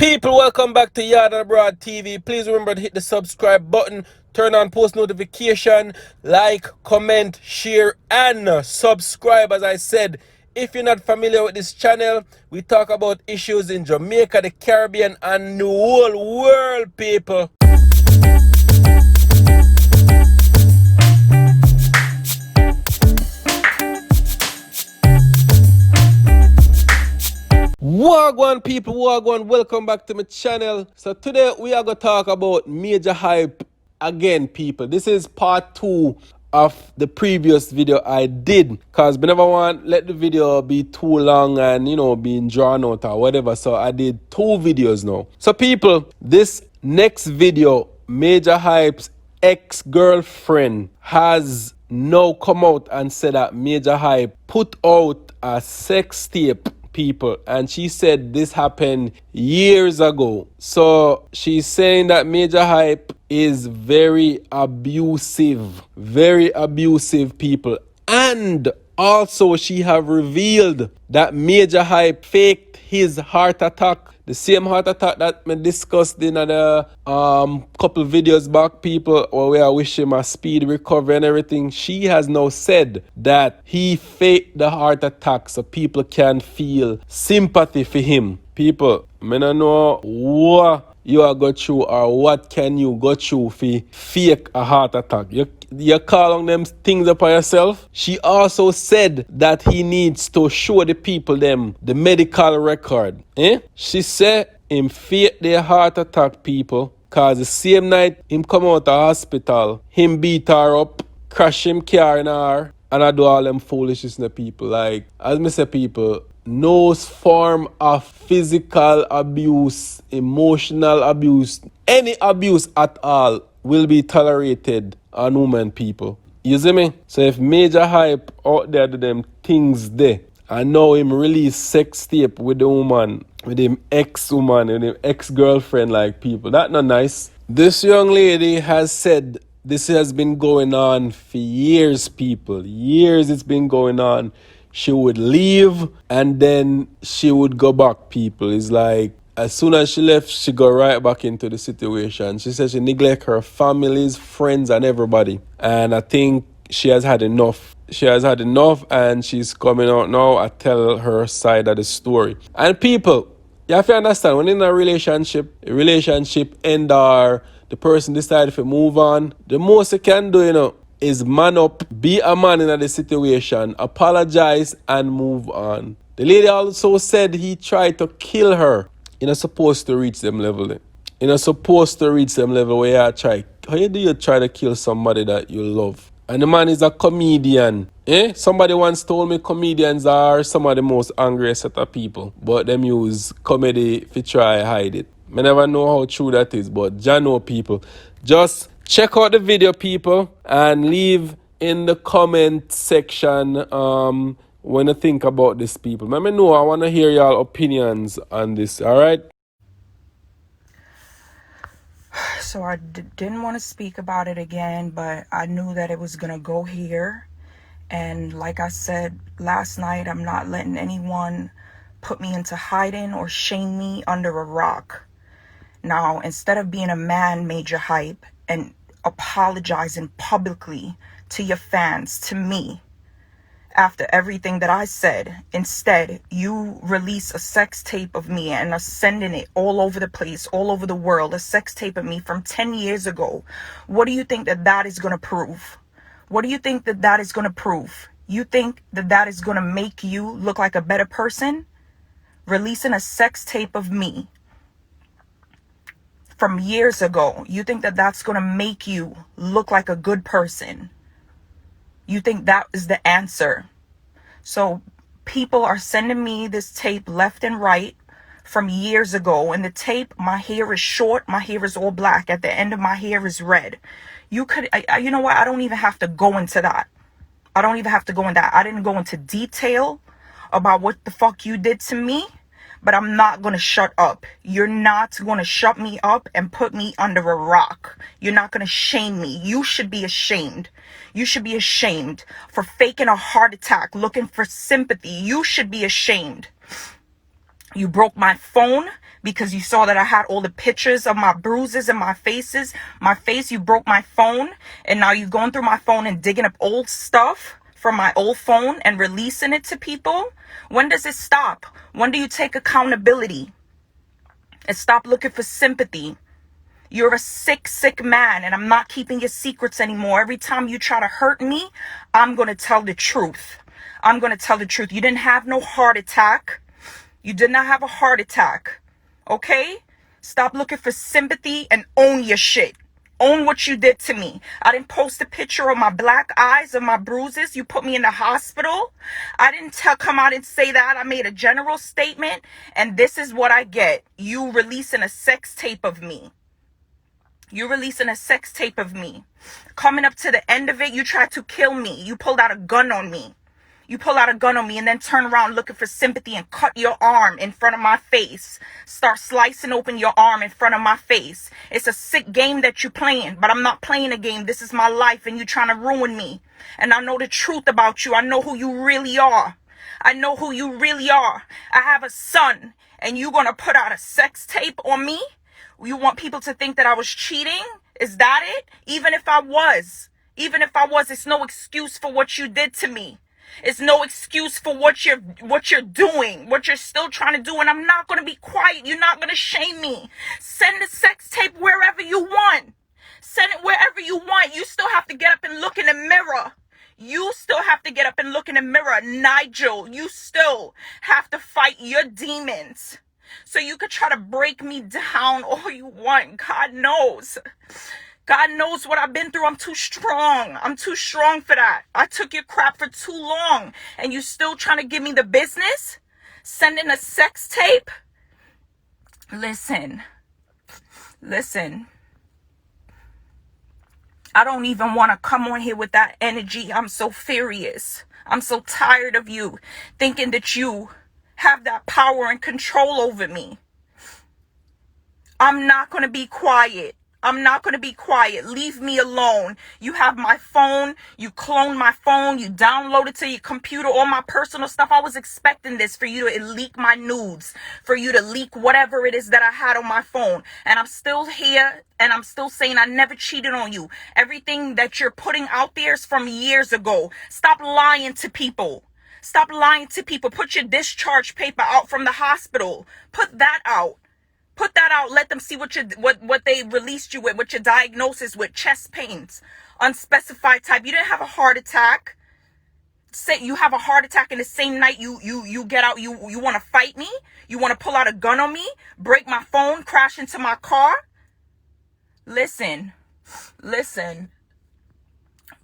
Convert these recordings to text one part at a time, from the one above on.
People, welcome back to Yard and Abroad TV. Please remember to hit the subscribe button, turn on post notification, like, comment, share, and subscribe. As I said, if you're not familiar with this channel, we talk about issues in Jamaica, the Caribbean, and the whole world, people. Wagwan people, wagwan, welcome back to my channel. So today we are going to talk about Majah hype again, people. This is part 2 of the previous video I did, because I never want let the video be too long and being drawn out or whatever. So I did 2 videos now. So people, this next video, Majah hype's ex-girlfriend has now come out and said that Majah hype put out a sex tape, people, and she said this happened years ago. So she's saying that Majah hype is very abusive, people, and also she have revealed that Majah hype faked his heart attack, the same heart attack that we discussed in the couple videos back, people, where we are wishing him a speed recovery and everything. She has now said that he faked the heart attack so people can feel sympathy for him. People, I don't know what you are go through or what can you go through for fake a heart attack. You call on them things upon yourself. She also said that he needs to show the people them the medical record. She said him fake their heart attack, people, cause the same night him come out of hospital, him beat her up, crash him car in her, and I do all them foolishness in the people. Like, as me say, people, no form of physical abuse, emotional abuse, any abuse at all will be tolerated on women, people. You see me? So if Majah hype out there do them things there, and now him release sex tape with the woman, with him ex-woman, with him ex-girlfriend, like, people, that not nice. This young lady has said this has been going on for years, people. Years it's been going on. She would leave and then she would go back, people. It's like as soon as she left, she got right back into the situation. She said she neglect her families, friends, and everybody. And I think she has had enough. She has had enough, and she's coming out now and tell her side of the story. And people, you have to understand, when in a relationship end or the person decided to move on, the most you can do, is man up, be a man in the situation, apologize, and move on. The lady also said he tried to kill her. You're not supposed to reach them level. You're not supposed to reach them level where you try. How do you try to kill somebody that you love? And the man is a comedian. Somebody once told me comedians are some of the most angriest set of people, but them use comedy to try hide it. I never know how true that is, but I know, people. Just check out the video, people, and leave in the comment section when you think about this, people. Let me know. I want to hear y'all opinions on this, all right? So I didn't want to speak about it again, but I knew that it was going to go here. And like I said last night, I'm not letting anyone put me into hiding or shame me under a rock. Now, instead of being a man, Majah hype, and apologizing publicly to your fans, to me, after everything that I said, instead you release a sex tape of me and are sending it all over the place, all over the world, a sex tape of me from 10 years ago. What do you think that is going to prove? What do you think that is going to prove? You think that is going to make you look like a better person? Releasing a sex tape of me from years ago, you think that's going to make you look like a good person? You think that is the answer? So people are sending me this tape left and right from years ago. In the tape, my hair is short, my hair is all black. At the end of my hair is red. You know what? I don't even have to go into that. I didn't go into detail about what the fuck you did to me. But I'm not going to shut up. You're not going to shut me up and put me under a rock. You're not going to shame me. You should be ashamed. You should be ashamed for faking a heart attack, looking for sympathy. You should be ashamed. You broke my phone, because you saw that I had all the pictures of my bruises and my face. You broke my phone, and now you're going through my phone and digging up old stuff from my old phone and releasing it to people. When does it stop? When do you take accountability and stop looking for sympathy? You're a sick man, and I'm not keeping your secrets anymore. Every time you try to hurt me, I'm going to tell the truth. I'm going to tell the truth. You didn't have no heart attack. You did not have a heart attack. Okay? Stop looking for sympathy and own your shit. Own what you did to me. I didn't post a picture of my black eyes, of my bruises. You put me in the hospital. I didn't come out and say that. I made a general statement, and this is what I get. You releasing a sex tape of me. You're releasing a sex tape of me. Coming up to the end of it, you tried to kill me. You pulled out a gun on me. You pull out a gun on me and then turn around looking for sympathy and cut your arm in front of my face. Start slicing open your arm in front of my face. It's a sick game that you're playing, but I'm not playing a game. This is my life, and you're trying to ruin me. And I know the truth about you. I know who you really are. I know who you really are. I have a son, and you're going to put out a sex tape on me? You want people to think that I was cheating? Is that it? Even if I was, it's no excuse for what you did to me. It's no excuse for what you're doing, what you're still trying to do. And I'm not going to be quiet. You're not going to shame me. Send the sex tape wherever you want. Send it wherever you want. You still have to get up and look in the mirror. You still have to get up and look in the mirror. Nigel, you still have to fight your demons. So you could try to break me down all you want. God knows. God knows what I've been through. I'm too strong. I'm too strong for that. I took your crap for too long. And you still trying to give me the business? Sending a sex tape? Listen. I don't even want to come on here with that energy. I'm so furious. I'm so tired of you thinking that you have that power and control over me. I'm not going to be quiet. Leave me alone. You have my phone. You cloned my phone. You downloaded to your computer all my personal stuff. I was expecting this, for you to leak my nudes, for you to leak whatever it is that I had on my phone. And I'm still here, and I'm still saying I never cheated on you. Everything that you're putting out there is from years ago. Stop lying to people. Put your discharge paper out from the hospital. Put that out. Let them see what they released you with, what your diagnosis with, chest pains, unspecified type. You didn't have a heart attack. Say you have a heart attack in the same night you get out. You want to fight me? You want to pull out a gun on me? Break my phone? Crash into my car? Listen.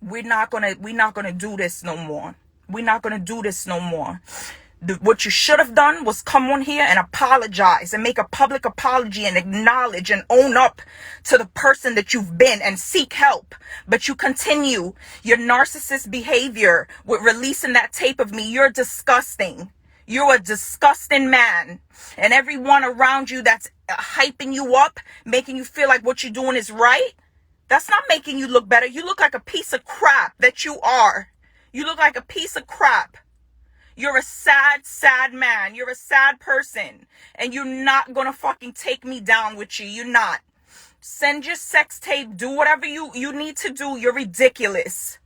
We're not gonna do this no more. What you should have done was come on here and apologize and make a public apology and acknowledge and own up to the person that you've been and seek help. But you continue your narcissist behavior with releasing that tape of me. You're disgusting. You're a disgusting man. And everyone around you that's hyping you up, making you feel like what you're doing is right, that's not making you look better. You look like a piece of crap that you are. You look like a piece of crap. You're a sad man. You're a sad person. And you're not going to fucking take me down with you. You're not. Send your sex tape. Do whatever you need to do. You're ridiculous.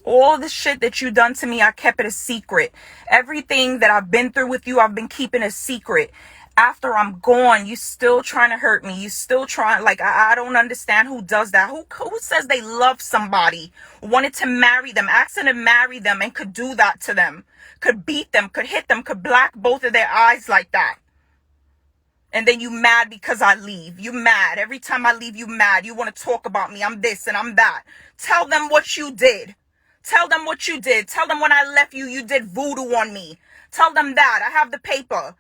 All the shit that you done to me, I kept it a secret. Everything that I've been through with you, I've been keeping a secret. After I'm gone, you still trying to hurt me. You still trying, like, I don't understand who does that. Who says they love somebody, wanted to marry them, asked them to marry them, and could do that to them, could beat them, could hit them, could black both of their eyes like that. And then you mad because I leave. You mad. Every time I leave, you mad. You want to talk about me. I'm this and I'm that. Tell them what you did. Tell them when I left you, you did voodoo on me. Tell them that. I have the paper.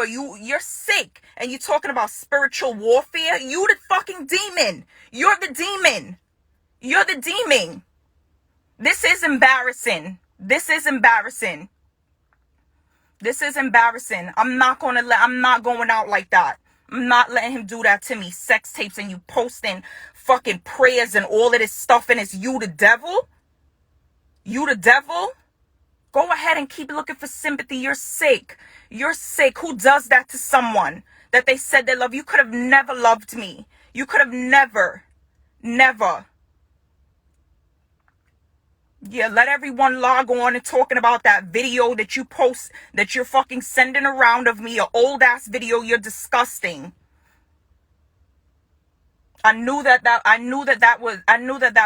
You're sick. And you're talking about spiritual warfare. You the fucking demon. You're the demon. This is embarrassing. I'm not going out like that. I'm not letting him do that to me. Sex tapes and you posting fucking prayers and all of this stuff, and it's you the devil? You the devil? Go ahead and keep looking for sympathy. You're sick. You're sick. Who does that to someone that they said they love? You could have never loved me. You could have never. Yeah, let everyone log on and talking about that video that you post, that you're fucking sending around of me, an old ass video. You're disgusting. I knew that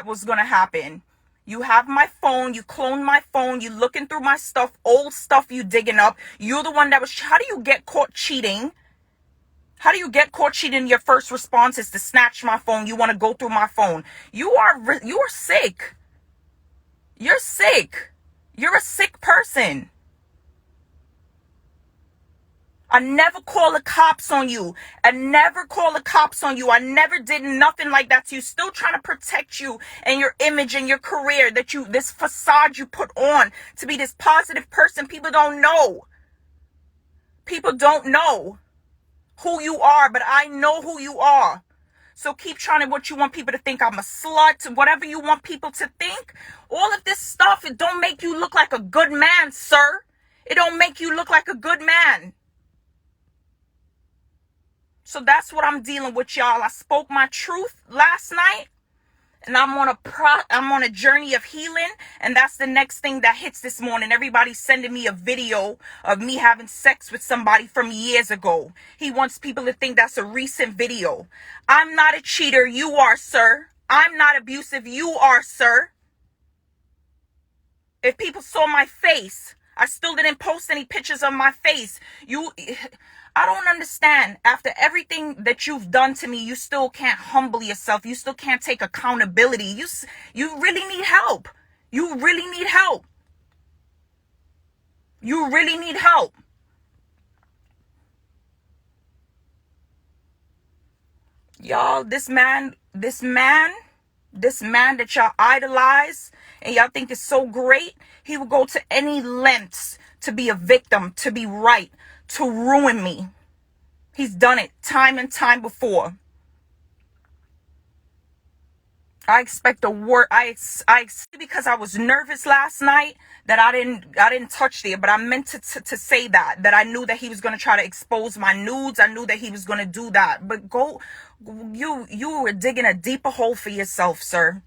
was gonna happen. You have my phone, you cloned my phone, you looking through my stuff, old stuff you digging up. You're the one that was, how do you get caught cheating? How do you get caught cheating? Your first response is to snatch my phone. You want to go through my phone. You are sick. You're sick. You're a sick person. I never call the cops on you. I never call the cops on you. I never did nothing like that to you. Still trying to protect you and your image and your career, this facade you put on to be this positive person. People don't know. People don't know who you are, but I know who you are. So keep trying to, what you want people to think, I'm a slut, whatever you want people to think. All of this stuff, it don't make you look like a good man, sir. It don't make you look like a good man. So that's what I'm dealing with, y'all. I spoke my truth last night, and I'm on a journey of healing, and that's the next thing that hits this morning. Everybody's sending me a video of me having sex with somebody from years ago. He wants people to think that's a recent video. I'm not a cheater. You are, sir. I'm not abusive. You are, sir. If people saw my face, I still didn't post any pictures of my face. I don't understand. After everything that you've done to me, you still can't humble yourself. You still can't take accountability. You really need help. You really need help. You really need help. Y'all, this man that y'all idolize and y'all think is so great, he will go to any lengths to be a victim, to be right, to ruin me. He's done it time and time before. I expect a word. Because I was nervous last night that I didn't touch there, but I meant to say that I knew that he was going to try to expose my nudes. I knew that he was going to do that. But you were digging a deeper hole for yourself, sir.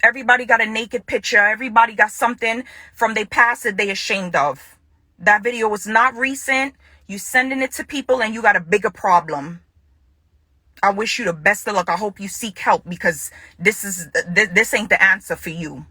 Everybody got a naked picture. Everybody got something from their past that they ashamed of. That video was not recent. You sending it to people and you got a bigger problem. I wish you the best of luck. I hope you seek help, because this ain't the answer for you.